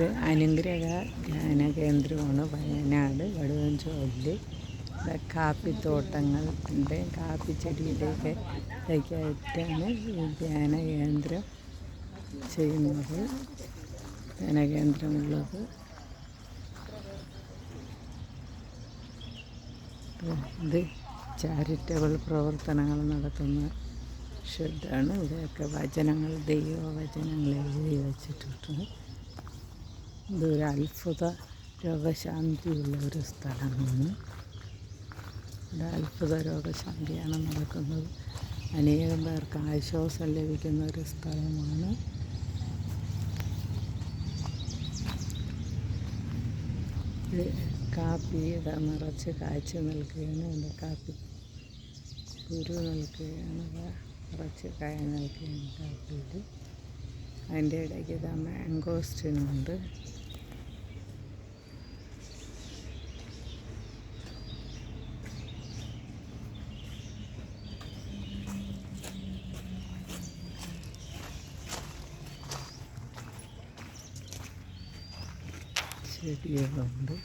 ഇത് അനുഗ്രഹ ധ്യാന കേന്ദ്രമാണ് വയനാട് വടുവഞ്ചോലിൽ. കാപ്പിത്തോട്ടങ്ങളുടെ കാപ്പിച്ചെടിയുടെയൊക്കെ ഇതൊക്കെയായിട്ടാണ് ഈ ധ്യാന കേന്ദ്രം ചെയ്യുന്നത്, ധ്യാന കേന്ദ്രമുള്ളത്. ഇത് ചാരിറ്റബിൾ പ്രവർത്തനങ്ങൾ നടത്തുന്ന ഷെഡാണ്. ഇവിടെയൊക്കെ വചനങ്ങൾ, ദൈവവചനങ്ങൾ എഴുതി വച്ചിട്ടുണ്ട്. ഇതൊരു അത്ഭുത രോഗശാന്തിയുള്ള ഒരു സ്ഥലമാണ്. ഇവിടെ അത്ഭുത രോഗശാന്തിയാണ് നടക്കുന്നത്. അനേകം പേർക്ക് ആശ്വാസം ലഭിക്കുന്ന ഒരു സ്ഥലമാണ്. കാപ്പി നിറച്ച് കായ്ച്ചു നിൽക്കുകയാണ്. എൻ്റെ കാപ്പി കുരു നിൽക്കുകയാണ്, നിറച്ച് കായ നിൽക്കുകയാണ് കാപ്പിയിൽ. അതിൻ്റെ ഇടയ്ക്ക് മാംഗോസ്റ്റിനുണ്ട്. ചെടികളുണ്ട്.